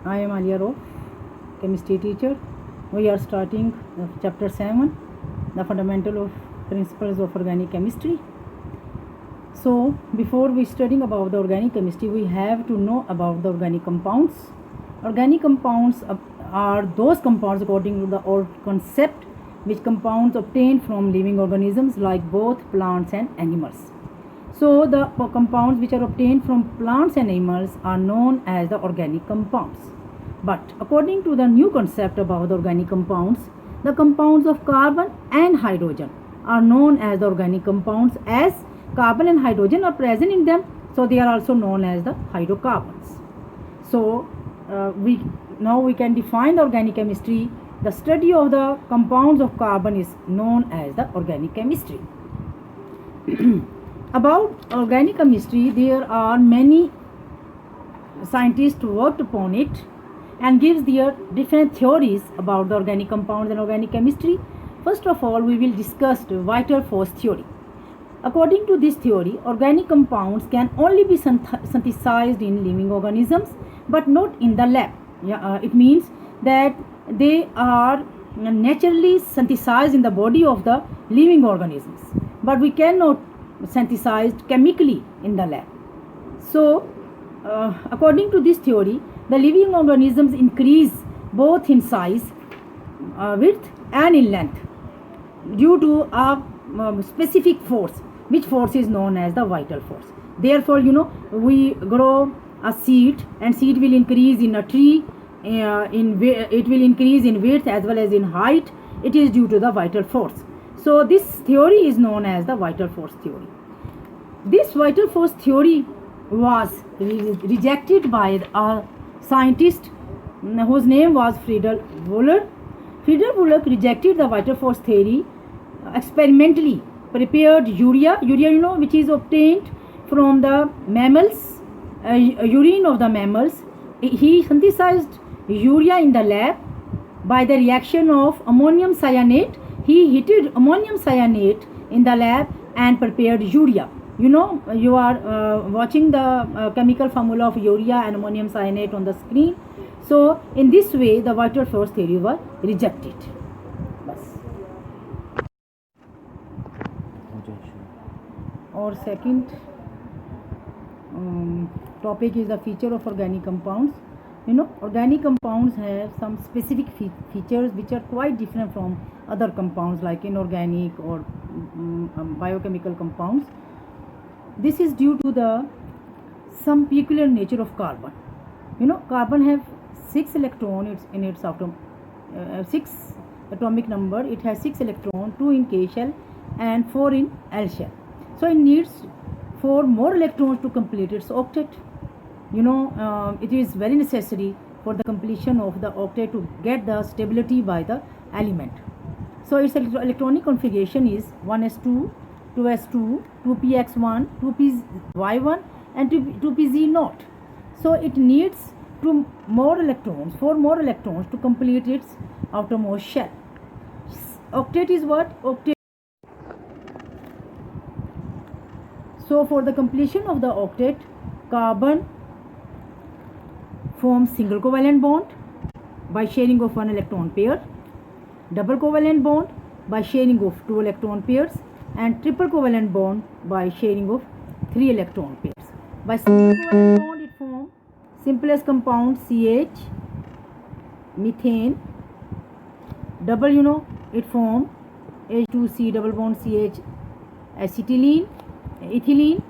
I am Alia Rof, chemistry teacher. We are starting chapter 7, the fundamental of principles of organic chemistry. So, before we studying about the organic chemistry, we have to know about the organic compounds. Organic compounds are those compounds according to the old concept which compounds obtained from living organisms like both plants and animals. So, the compounds which are obtained from plants and animals are known as the organic compounds. But according to the new concept about the organic compounds, the compounds of carbon and hydrogen are known as the organic compounds, as carbon and hydrogen are present in them, so they are also known as the hydrocarbons. So we can define the organic chemistry. The study of the compounds of carbon is known as the organic chemistry. About organic chemistry, there are many scientists worked upon it and gives their different theories about the organic compounds and organic chemistry. First of all, we will discuss the vital force theory. According to this theory, organic compounds can only be synthesized in living organisms but not in the lab. It means that they are naturally synthesized in the body of the living organisms, but we cannot synthesize chemically in the lab. So, according to this theory, the living organisms increase both in size, width and in length due to a specific force, which force is known as the vital force. Therefore, we grow a seed and seed will increase in a tree, it will increase in width as well as in height. It is due to the vital force. So this theory is known as the vital force theory. This vital force theory was rejected by a scientist whose name was Friedel Wohler. Friedel Wohler rejected the vital force theory, experimentally prepared urea, which is obtained from the mammals, urine of the mammals. He synthesized urea in the lab by the reaction of ammonium cyanate. He heated ammonium cyanate in the lab and prepared urea. You are watching the chemical formula of urea and ammonium cyanate on the screen. So in this way, the vital force theory was rejected. Our second topic is the feature of organic compounds. Organic compounds have some specific features which are quite different from other compounds like inorganic or biochemical compounds. This is due to some peculiar nature of carbon. Carbon have 6 electrons in its 6 atomic number. It has 6 electrons, 2 in K shell and 4 in L shell. So it needs 4 more electrons to complete its octet. It is very necessary for the completion of the octet to get the stability by the element. So its electronic configuration is 1s2, 2s2, 2px1, 2py1 and 2pz0. So it needs 4 more electrons to complete its outermost shell. Octet is what? Octet. So for the completion of the octet, carbon forms single covalent bond by sharing of 1 electron pair, double covalent bond by sharing of 2 electron pairs, and triple covalent bond by sharing of 3 electron pairs. By single covalent bond, it forms simplest compound CH, methane. Double, it forms H2C double bond CH, acetylene, ethylene,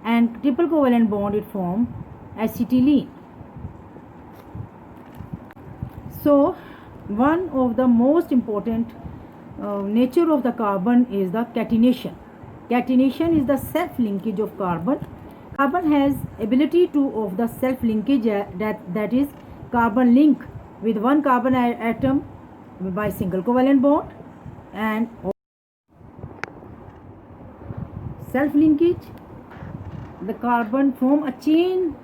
and triple covalent bond, it forms acetylene. So one of the most important nature of the carbon is the catenation. Catenation is the self linkage of carbon. Carbon has ability of the self linkage, that is carbon link with one carbon atom by single covalent bond, and self linkage, the carbon form a chain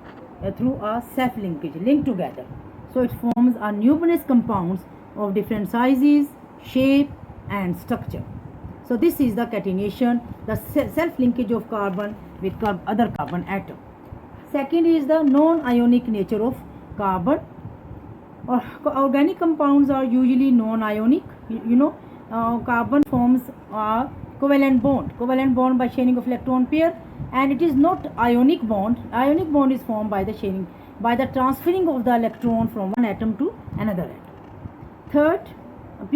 through a self linkage, link together. So it forms a numerous compounds of different sizes, shape and structure. So this is the catenation, the self linkage of carbon with other carbon atom. Second is the non-ionic nature of carbon. Organic compounds are usually non-ionic. Carbon forms a covalent bond by sharing of electron pair, and it is not ionic bond. Ionic bond is formed by the transferring of the electron from one atom to another atom. Third, a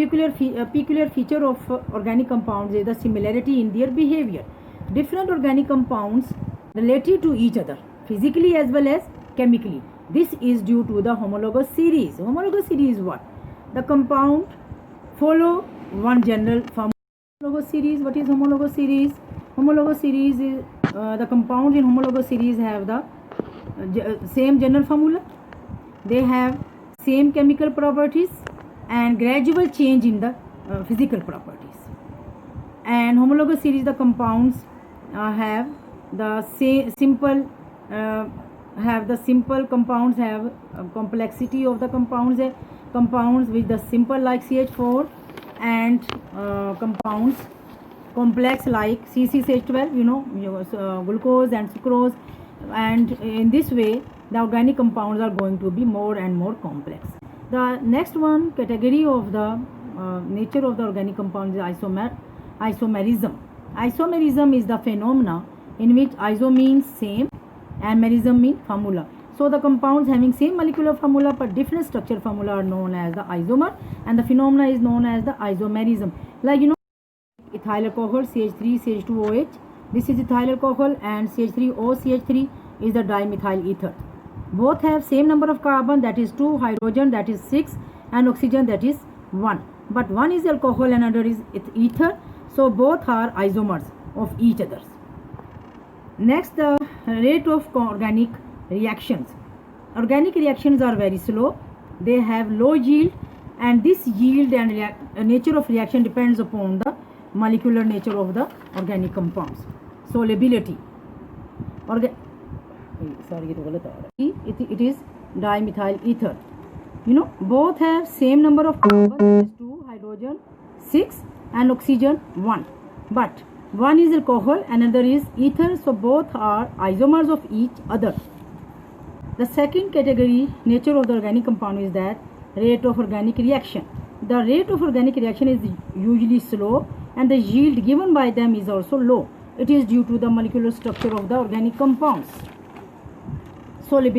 peculiar feature of organic compounds is the similarity in their behavior. Different organic compounds relative to each other, physically as well as chemically. This is due to the homologous series. Homologous series is what? The compound follow one general formula. Homologous series. What is homologous series? Homologous series is the compounds in homologous series have the same general formula. They have same chemical properties and gradual change in the physical properties. And homologous series, the compounds have the simple compounds have complexity of the compounds with the simple like CH4, and compounds complex like CCCH12, glucose and sucrose, and in this way the organic compounds are going to be more and more complex. The next one category of the nature of the organic compounds is isomerism. Isomerism is the phenomena in which iso means same and merism means formula. So the compounds having same molecular formula but different structure formula are known as the isomer, and the phenomena is known as the isomerism. Like ethyl alcohol CH3 CH2OH, this is ethyl alcohol, and CH3OCH3 is the dimethyl ether. Both have same number of carbon, that is 2, hydrogen, that is 6, and oxygen, that is 1. But one is alcohol and another is ether, so both are isomers of each other. Next, the rate of organic reactions. Organic reactions are very slow. They have low yield, and this yield and nature of reaction depends upon the molecular nature of the organic compounds. Solubility. It is dimethyl ether. Both have same number of carbon, that is 2, hydrogen 6, and oxygen 1. But one is alcohol, another is ether, so both are isomers of each other. The second category nature of the organic compound is that rate of organic reaction. The rate of organic reaction is usually slow, and the yield given by them is also low. It is due to the molecular structure of the organic compounds. Solubility.